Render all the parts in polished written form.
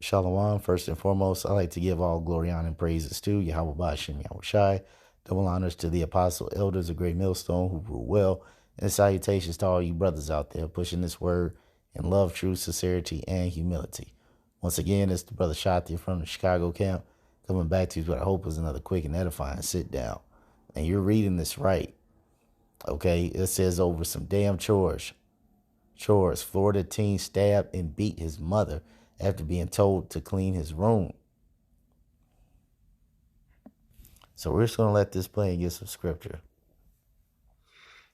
Shalom. First and foremost, I like to give all glory, honor, and praises to Yahweh Bashem, Yahweh Shai. Double honors to the apostle elders of Great Millstone who rule well. And salutations to all you brothers out there pushing this word in love, truth, sincerity, and humility. Once again, it's the brother Shati from the Chicago camp coming back to you with what I hope is another quick and edifying sit down. And you're reading this right. Okay, it says over some damn chores. Florida teen stabbed and beat his mother after being told to clean his room. So we're just going to let this play and get some scripture.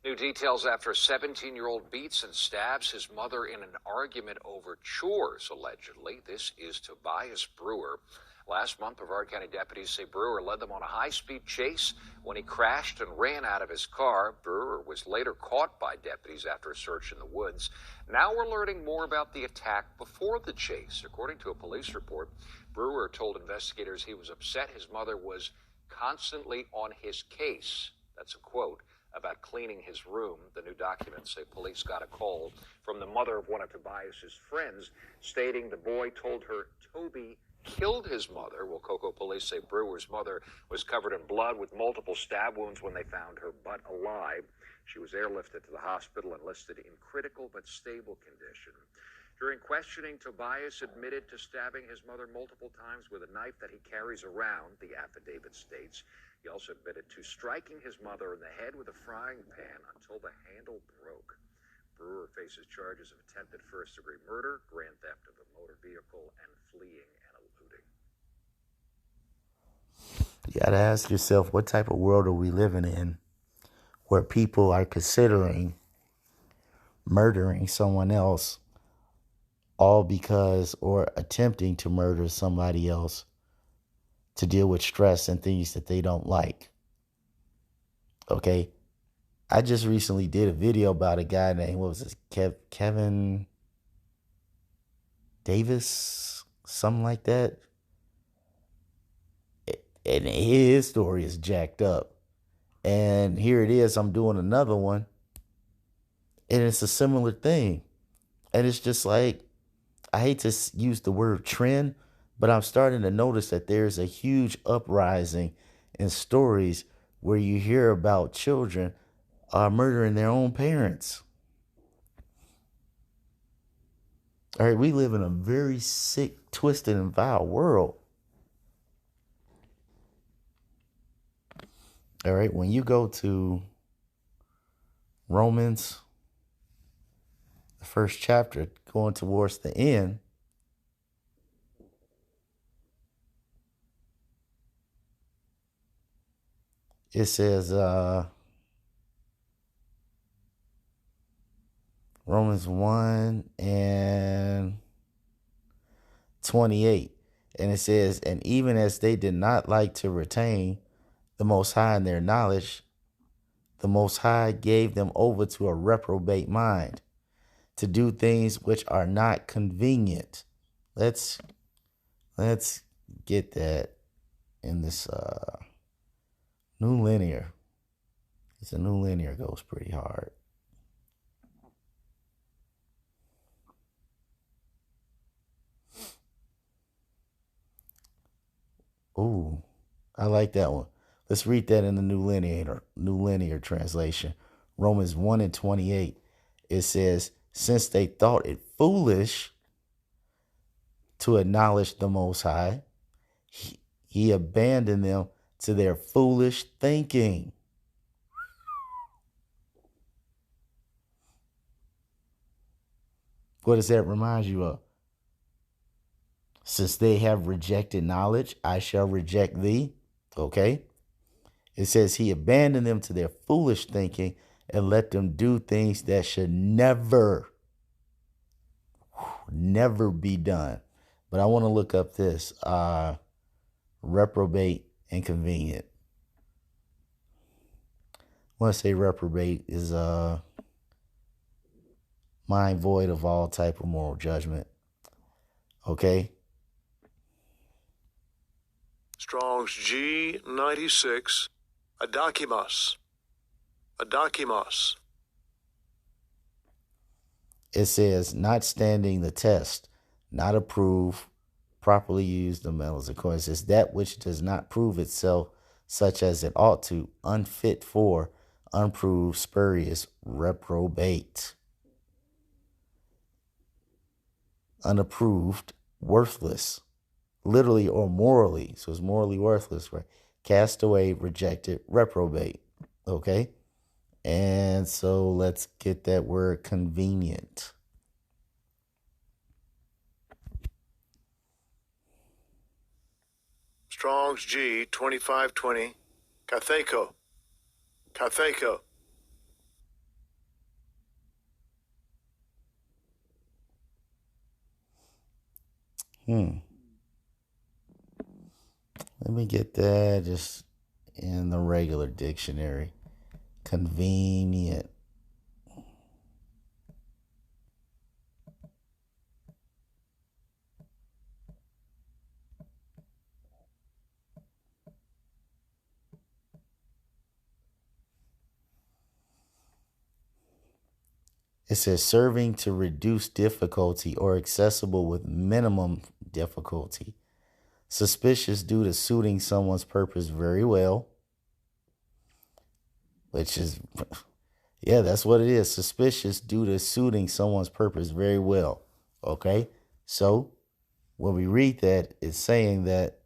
New details after a 17-year-old beats and stabs his mother in an argument over chores, allegedly. This is Tobias Brewer. Last month, Brevard County deputies say Brewer led them on a high-speed chase when he crashed and ran out of his car. Brewer was later caught by deputies after a search in the woods. Now we're learning more about the attack before the chase. According to a police report, Brewer told investigators he was upset his mother was constantly on his case. That's a quote about cleaning his room. The new documents say police got a call from the mother of one of Tobias's friends stating the boy told her Toby killed his mother. Well, Cocoa police say Brewer's mother was covered in blood with multiple stab wounds when they found her butt alive. She was airlifted to the hospital and listed in critical but stable condition. During questioning, Tobias admitted to stabbing his mother multiple times with a knife that he carries around, the affidavit states. He also admitted to striking his mother in the head with a frying pan until the handle broke. Brewer faces charges of attempted first-degree murder, grand theft of a motor vehicle, and fleeing and eluding. You got to ask yourself, what type of world are we living in where people are considering murdering someone else all because, or attempting to murder somebody else to deal with stress and things that they don't like? Okay. I just recently did a video about a guy named, what was this, Kevin Davis, something like that. And his story is jacked up. And here it is, I'm doing another one, and it's a similar thing. And it's just like, I hate to use the word trend, but I'm starting to notice that there's a huge uprising in stories where you hear about children murdering their own parents. All right, we live in a very sick, twisted, and vile world. All right, when you go to Romans, the first chapter, going towards the end, it says, Romans 1 and 28. And it says, and even as they did not like to retain the Most High in their knowledge, the Most High gave them over to a reprobate mind to do things which are not convenient. Let's get that in this new linear. It's a new linear, goes pretty hard. Ooh, I like that one. Let's read that in the New Linear Translation. Romans 1 and 28. It says, since they thought it foolish to acknowledge the Most High, he abandoned them to their foolish thinking. What does that remind you of? Since they have rejected knowledge, I shall reject thee. Okay. It says he abandoned them to their foolish thinking and let them do things that should never be done. But I want to look up this reprobate inconvenient. I want to say reprobate is mind void of all type of moral judgment. Okay. Strong's G96, Adakimas. It says not standing the test, not approved, properly used, the metals of course is that which does not prove itself such as it ought to, unfit for, unproved, spurious, reprobate, unapproved, worthless, literally or morally. So it's morally worthless, right? Cast away, rejected, reprobate. Okay. And so let's get that word convenient. Strong's G 2520. Katheko. Katheko. Let me get that just in the regular dictionary. Convenient. It says serving to reduce difficulty or accessible with minimum difficulty. Suspicious due to suiting someone's purpose very well. Which is, yeah, that's what it is. Suspicious due to suiting someone's purpose very well. Okay? So when we read that, it's saying that,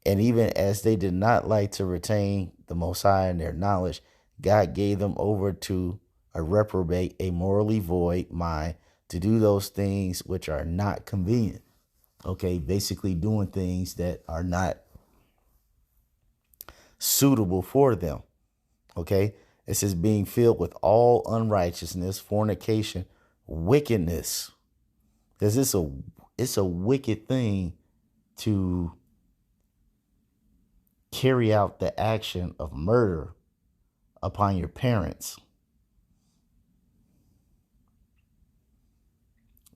and even as they did not like to retain the Most High in their knowledge, God gave them over to a reprobate, a morally void mind to do those things which are not convenient. Okay, basically doing things that are not suitable for them. Okay, it says being filled with all unrighteousness, fornication, wickedness. Because it's a wicked thing to carry out the action of murder upon your parents.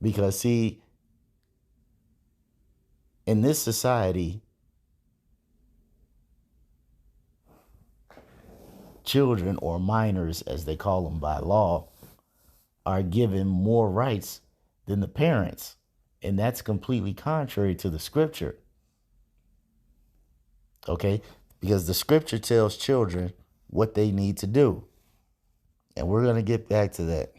Because, see, in this society, children, or minors, as they call them by law, are given more rights than the parents. And that's completely contrary to the scripture. Okay? Because the scripture tells children what they need to do. And we're going to get back to that.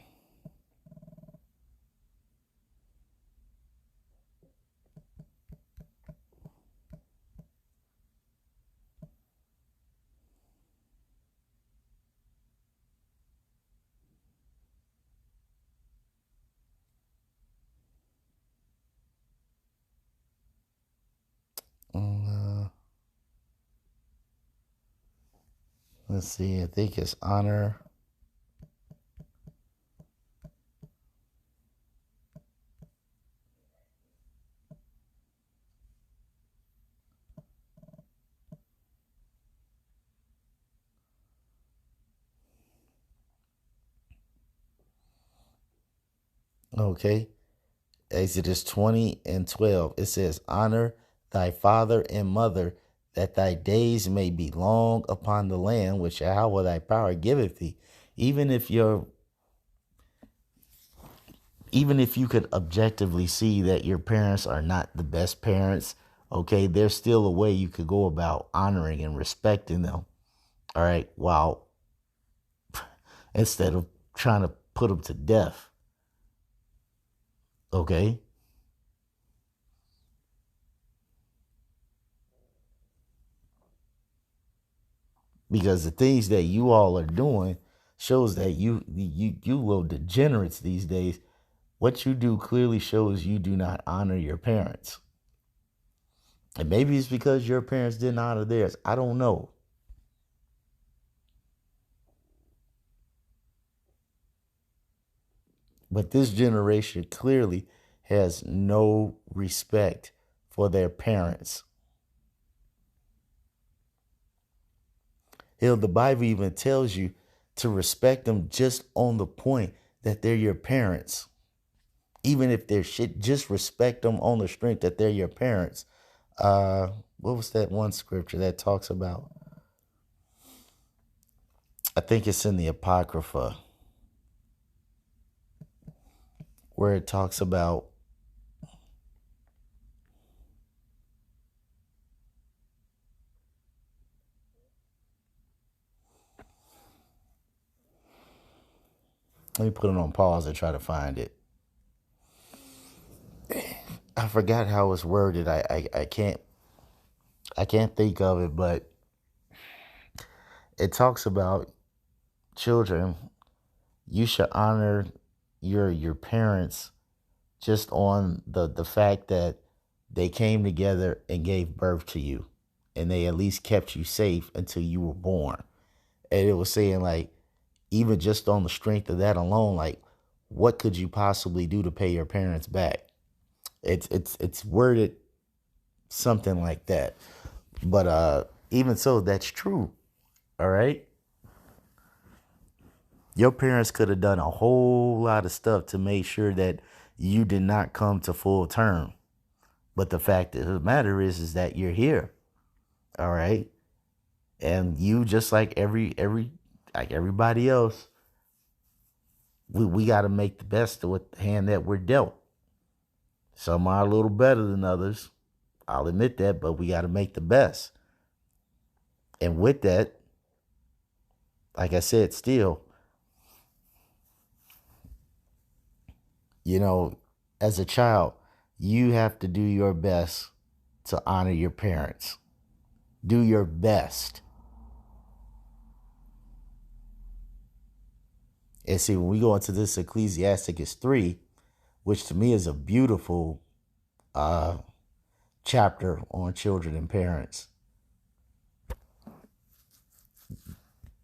Let's see. I think it's honor. Okay. Exodus 20:12. It says, honor thy father and mother, that thy days may be long upon the land which Yahweh thy power giveth thee. Even if you could objectively see that your parents are not the best parents, okay, there's still a way you could go about honoring and respecting them. All right. While instead of trying to put them to death. Okay. Because the things that you all are doing shows that you little degenerates these days. What you do clearly shows you do not honor your parents. And maybe it's because your parents didn't honor theirs. I don't know. But this generation clearly has no respect for their parents. Hell, the Bible even tells you to respect them just on the point that they're your parents. Even if they're shit, just respect them on the strength that they're your parents. What was that one scripture that talks about? I think it's in the Apocrypha, where it talks about Let me put it on pause and try to find it. I forgot how it's worded. I can't think of it, but it talks about children. You should honor your parents just on the fact that they came together and gave birth to you, and they at least kept you safe until you were born. And it was saying like, even just on the strength of that alone, like, what could you possibly do to pay your parents back? It's worded something like that. But even so, that's true. All right. Your parents could have done a whole lot of stuff to make sure that you did not come to full term. But the fact of the matter is that you're here. All right. And you, just like everybody else, we got to make the best of what the hand that we're dealt. Some are a little better than others. I'll admit that, but we got to make the best. And with that, like I said, still, as a child, you have to do your best to honor your parents. Do your best. And see, when we go into this Ecclesiasticus 3, which to me is a beautiful chapter on children and parents,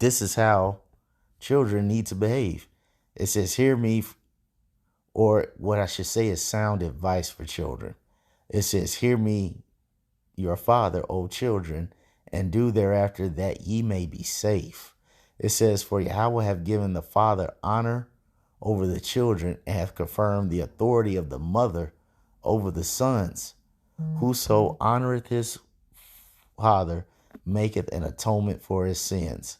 this is how children need to behave. It says, hear me, or what I should say is sound advice for children. It says, hear me, your father, O children, and do thereafter that ye may be safe. It says, for Yahweh have given the father honor over the children, and have confirmed the authority of the mother over the sons. Whoso honoreth his father maketh an atonement for his sins.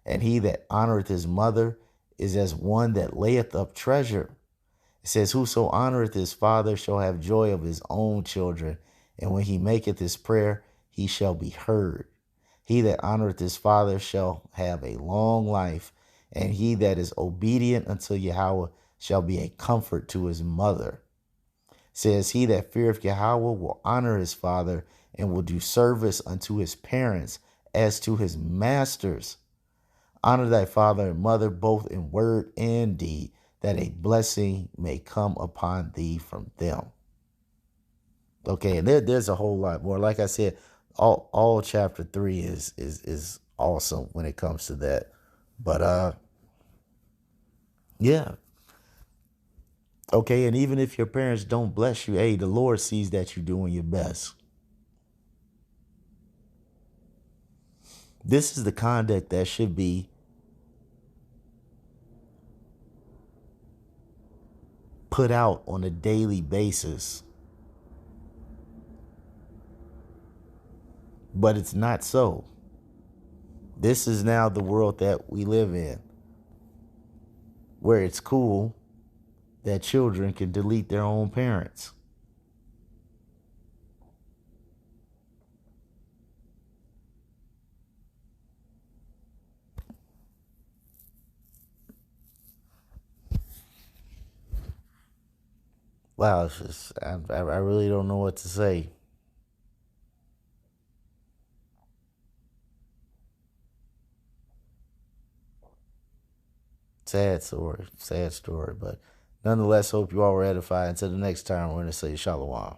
And he that honoreth his mother is as one that layeth up treasure. It says, whoso honoreth his father shall have joy of his own children, and when he maketh his prayer, he shall be heard. He that honoreth his father shall have a long life, and he that is obedient unto Yahweh shall be a comfort to his mother. It says, he that feareth Yahweh will honor his father, and will do service unto his parents as to his masters. Honor thy father and mother both in word and deed, that a blessing may come upon thee from them. Okay, and there's a whole lot more. Like I said, all chapter 3 is awesome when it comes to that. But yeah. Okay, and even if your parents don't bless you, hey, the Lord sees that you're doing your best. This is the conduct that should be put out on a daily basis. But it's not so. This is now the world that we live in, where it's cool that children can delete their own parents. Wow, it's just, I really don't know what to say. Sad story, but nonetheless, hope you all were edified. Until the next time, we're going to say Shalom.